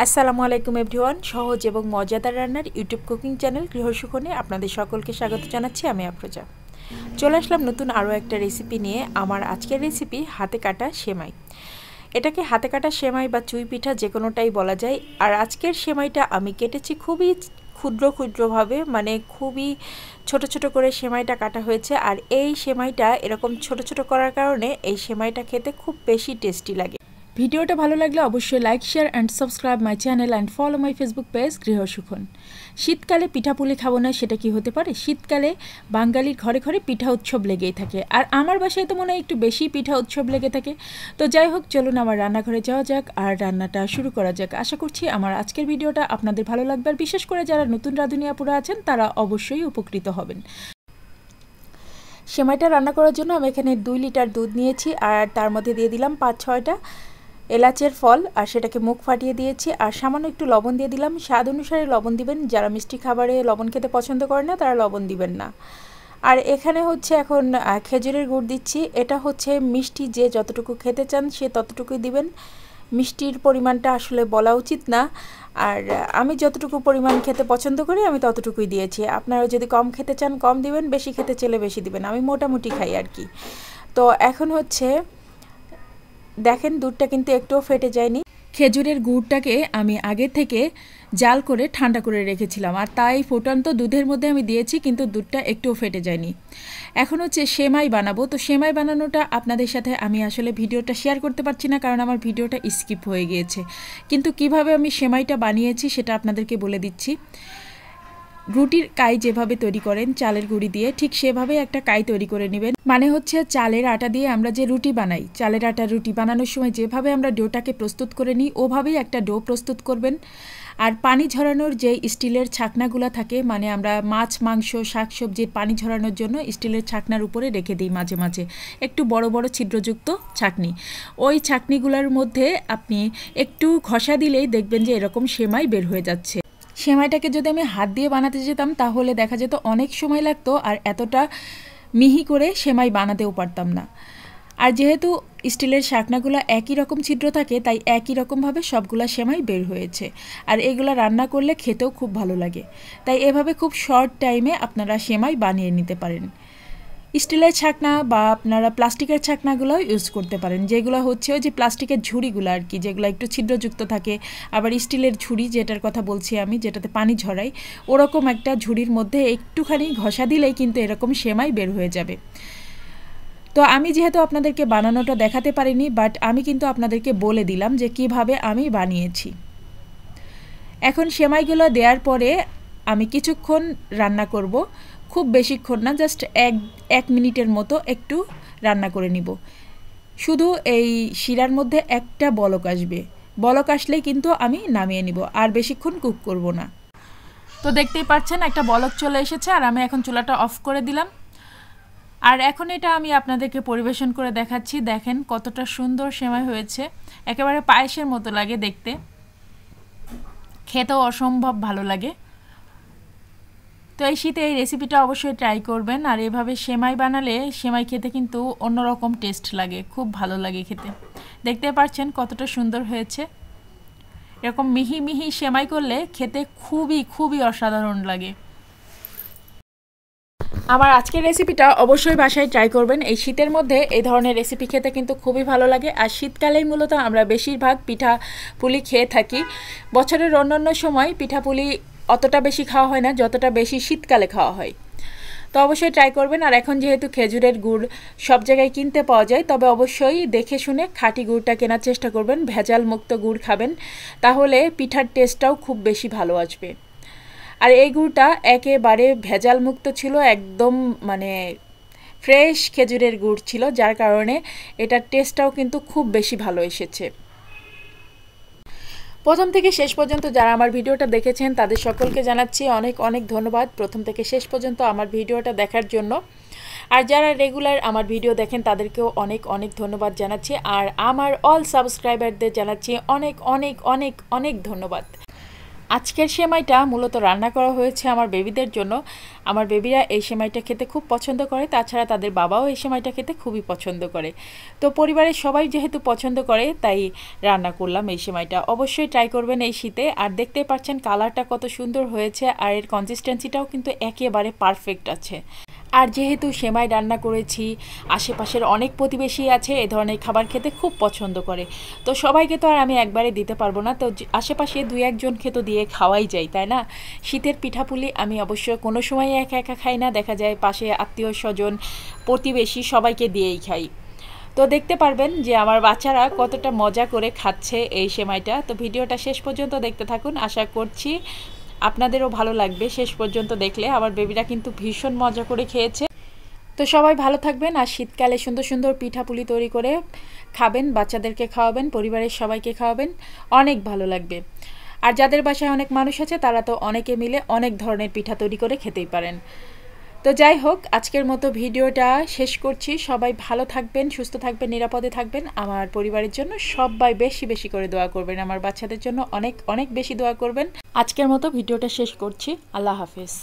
আসসালামু আলাইকুম এভরিওয়ান। সহজ এবং মজাদার রান্নার ইউটিউব কুকিং চ্যানেল গৃহসুখনে আপনাদের সকলকে স্বাগত জানাচ্ছি। আমি আফরোজা। চলে আসলাম নতুন আরও একটা রেসিপি নিয়ে। আমার আজকের রেসিপি হাতে কাটা সেমাই। এটাকে হাতে কাটা সেমাই বা চুই পিঠা যে কোনোটাই বলা যায়। আর আজকের সেমাইটা আমি কেটেছি খুবই ক্ষুদ্র ক্ষুদ্রভাবে, মানে খুবই ছোট ছোট করে সেমাইটা কাটা হয়েছে। আর এই সেমাইটা এরকম ছোট ছোট করার কারণে এই সেমাইটা খেতে খুব বেশি টেস্টি লাগে। ভিডিওটা ভালো লাগলে অবশ্যই like, share and subscribe my channel and follow my Facebook page Grihasukhan. শীতকালে পিঠাপুলি খাবো না, সেটা কি হতে পারে? শীতকালে বাঙালির ঘরে ঘরে পিঠা উৎসব লেগেই থাকে, আর আমার বাসায় তো মনে হয় একটু বেশি পিঠা উৎসব লেগে থাকে। তো যাই হোক, চলুন আমার রান্নাঘরে যাওয়া যাক আর রান্নাটা শুরু করা যাক। আশা করছি আমার আজকের ভিডিওটা আপনাদের ভালো লাগবে, আর বিশেষ করে যারা নতুন রাঁধুনি আপুরা আছেন তারা অবশ্যই উপকৃত হবেন। সেমাইটা রান্না করার জন্য আমি এখানে 2 লিটার দুধ নিয়েছি, আর তার মধ্যে দিয়ে দিলাম 5-6টা এলাচের ফল, আর সেটাকে মুখ ফাটিয়ে দিয়েছি। আর সামান্য একটু লবণ দিয়ে দিলাম। স্বাদ অনুসারে লবণ দিবেন, যারা মিষ্টি খাবারে লবণ খেতে পছন্দ করে না তারা লবণ দিবেন না। আর এখানে হচ্ছে এখন খেজুরের গুড় দিচ্ছি। এটা হচ্ছে মিষ্টি যে যতটুকু খেতে চান সে ততটুকুই দিবেন। মিষ্টির পরিমাণটা আসলে বলা উচিত না, আর আমি যতটুকু পরিমাণ খেতে পছন্দ করি আমি ততটুকুই দিয়েছি। আপনারা যদি কম খেতে চান কম দিবেন, বেশি খেতে চাইলে বেশি দিবেন। আমি মোটামুটি খাই আর কি। তো এখন হচ্ছে দেখেন দুধটা কিন্তু একটুও ফেটে যায়নি। খেজুরের গুড়টাকে আমি আগে থেকে জাল করে ঠান্ডা করে রেখেছিলাম, আর তাই ফুটন্ত দুধের মধ্যে আমি দিয়েছি, কিন্তু দুধটা একটুও ফেটে যায়নি। এখন হচ্ছে সেমাই বানাবো। তো সেমাই বানানোটা আপনাদের সাথে আমি আসলে ভিডিওটা শেয়ার করতে পারছি না, কারণ আমার ভিডিওটা স্কিপ হয়ে গিয়েছে। কিন্তু কিভাবে আমি সেমাইটা বানিয়েছি সেটা আপনাদেরকে বলে দিচ্ছি। রুটির কাই যেভাবে তৈরি করেন চালের গুঁড়ি দিয়ে, ঠিক সেভাবে একটা কাই তৈরি করে নেবেন। মানে হচ্ছে চালের আটা দিয়ে আমরা যে রুটি বানাই, চালের আটা রুটি বানানোর সময় যেভাবে আমরা ডোটাকে প্রস্তুত করে নিই ওভাবেই একটা ডো প্রস্তুত করবেন। আর পানি ঝরানোর যে স্টিলের ছাকনাগুলো থাকে, মানে আমরা মাছ মাংস শাকসবজির পানি ঝরানোর জন্য স্টিলের ছাকনার উপরে রেখে দিই মাঝে মাঝে, একটু বড় বড় ছিদ্রযুক্ত ছাকনি। ওই ছাকনিগুলোর মধ্যে আপনি একটু ঘষা দিলেই দেখবেন যে এরকম সেমাই বের হয়ে যাচ্ছে। সেমাইটাকে যদি আমি হাত দিয়ে বানাতে যেতাম তাহলে দেখা যেত অনেক সময় লাগতো, আর এতটা মিহি করে সেমাই বানাতেও পারতাম না। আর যেহেতু স্টিলের শাকনাগুলো একই রকম ছিদ্র থাকে, তাই একই রকমভাবে সবগুলা সেমাই বের হয়েছে। আর এগুলো রান্না করলে খেতেও খুব ভালো লাগে। তাই এভাবে খুব শর্ট টাইমে আপনারা সেমাই বানিয়ে নিতে পারেন। স্টিলের ছাকনা বা আপনারা প্লাস্টিকের ছাকনাগুলোও ইউজ করতে পারেন, যেগুলো হচ্ছে ওই যে প্লাস্টিকের ঝুড়িগুলো আর কি, যেগুলো একটু ছিদ্রযুক্ত থাকে। আবার স্টিলের ঝুড়ি যেটার কথা বলছি আমি, যেটাতে পানি ঝরাই, ওরকম একটা ঝুড়ির মধ্যে একটুখানি ঘষা দিলেই কিন্তু এরকম সেমাই বের হয়ে যাবে। তো আমি যেহেতু আপনাদেরকে বানানোটা দেখাতে পারিনি, বাট আমি কিন্তু আপনাদেরকে বলে দিলাম যে কিভাবে আমি বানিয়েছি। এখন সেমাইগুলো দেওয়ার পরে আমি কিছুক্ষণ রান্না করব, খুব বেশিক্ষণ না, জাস্ট এক মিনিটের মতো একটু রান্না করে নিব। শুধু এই শিরার মধ্যে একটা বলক আসবে, বলক আসলেই কিন্তু আমি নামিয়ে নিব, আর বেশিক্ষণ কুক করব না। তো দেখতেই পাচ্ছেন একটা বলক চলে এসেছে, আর আমি এখন চুলাটা অফ করে দিলাম। আর এখন এটা আমি আপনাদেরকে পরিবেশন করে দেখাচ্ছি। দেখেন কতটা সুন্দর সেমাই হয়েছে, একেবারে পায়েসের মতো লাগে দেখতে, খেতেও অসম্ভব ভালো লাগে। তো এই শীতে এই রেসিপিটা অবশ্যই ট্রাই করবেন। আর এভাবে সেমাই বানালে সেমাই খেতে কিন্তু অন্যরকম টেস্ট লাগে, খুব ভালো লাগে খেতে। দেখতে পাচ্ছেন কতটা সুন্দর হয়েছে। এরকম মিহি মিহি সেমাই করলে খেতে খুবই খুবই অসাধারণ লাগে। আমার আজকের রেসিপিটা অবশ্যই বাসায় ট্রাই করবেন। এই শীতের মধ্যে এই ধরনের রেসিপি খেতে কিন্তু খুবই ভালো লাগে। আর শীতকালেই মূলত আমরা বেশিরভাগ পিঠা পুলি খেয়ে থাকি। বছরের অন্যান্য সময় পিঠা পুলি অতটা বেশি খাওয়া হয় না যতটা বেশি শীতকালে খাওয়া হয়। তো অবশ্যই ট্রাই করবেন। আর এখন যেহেতু খেজুরের গুড় সব জায়গায় কিনতে পাওয়া যায়, তবে অবশ্যই দেখে শুনে খাঁটি গুড়টা কেনার চেষ্টা করবেন, ভেজাল মুক্ত গুড় খাবেন, তাহলে পিঠার টেস্টটাও খুব বেশি ভালো আসবে। আর এই গুড়টা একেবারে ভেজাল মুক্ত ছিল, একদম মানে ফ্রেশ খেজুরের গুড় ছিল, যার কারণে এটার টেস্টটাও কিন্তু খুব বেশি ভালো এসেছে। প্রথম থেকে শেষ পর্যন্ত যারা আমার ভিডিওটা দেখেছেন তাদের সকলকে জানাচ্ছি অনেক অনেক ধন্যবাদ, প্রথম থেকে শেষ পর্যন্ত আমার ভিডিওটা দেখার জন্য। আর যারা রেগুলার আমার ভিডিও দেখেন তাদেরকেও অনেক অনেক ধন্যবাদ জানাচ্ছি। আর আমার অল সাবস্ক্রাইবারদের জানাচ্ছি অনেক অনেক অনেক অনেক ধন্যবাদ। আজকের সেমাইটা মূলত রান্না করা হয়েছে আমার বেবিদের জন্য। আমার বেবিরা এই সেমাইটা খেতে খুব পছন্দ করে, তাছাড়া তাদের বাবাও এই সেমাইটা খেতে খুবই পছন্দ করে। তো পরিবারের সবাই যেহেতু পছন্দ করে তাই রান্না করলাম এই সেমাইটা। অবশ্যই ট্রাই করবেন এই শীতে। আর দেখতেই পাচ্ছেন কালারটা কত সুন্দর হয়েছে, আর এর কনসিস্টেন্সিটাও কিন্তু একেবারে পারফেক্ট আছে। আর যেহেতু সেমাই রান্না করেছি, আশেপাশের অনেক প্রতিবেশী আছে এ ধরনের খাবার খেতে খুব পছন্দ করে। তো সবাইকে তো আর আমি একবারে দিতে পারবো না, তো আশেপাশে 2-1জনকে তো দিয়ে খাওয়াই যায়, তাই না? শীতের পিঠাপুলি আমি অবশ্য কোনো সময় একা একা খাই না, দেখা যায় পাশে আত্মীয় স্বজন প্রতিবেশী সবাইকে দিয়েই খাই। তো দেখতে পারবেন যে আমার বাচ্চারা কতটা মজা করে খাচ্ছে এই সেমাইটা। তো ভিডিওটা শেষ পর্যন্ত দেখতে থাকুন, আশা করছি আপনাদেরও ভালো লাগবে শেষ পর্যন্ত দেখলে। আমার বেবিরা কিন্তু ভীষণ মজা করে খেয়েছে। তো সবাই ভালো থাকবেন, আর শীতকালে সুন্দর সুন্দর পিঠাপুলি তৈরি করে খাবেন, বাচ্চাদেরকে খাওয়াবেন, পরিবারের সবাইকে খাওয়াবেন, অনেক ভালো লাগবে। আর যাদের বাসায় অনেক মানুষ আছে তারা তো অনেকে মিলে অনেক ধরনের পিঠা তৈরি করে খেতেই পারেন। তো যাই হোক, আজকের মতো ভিডিওটা শেষ করছি। সবাই ভালো থাকবেন, সুস্থ থাকবেন, নিরাপদে থাকবেন। আমার পরিবারের জন্য সবাই বেশি বেশি করে দোয়া করবেন, আমার বাচ্চাদের জন্য অনেক অনেক বেশি দোয়া করবেন। আজকের মতো ভিডিওটা শেষ করছি। আল্লাহ হাফেজ।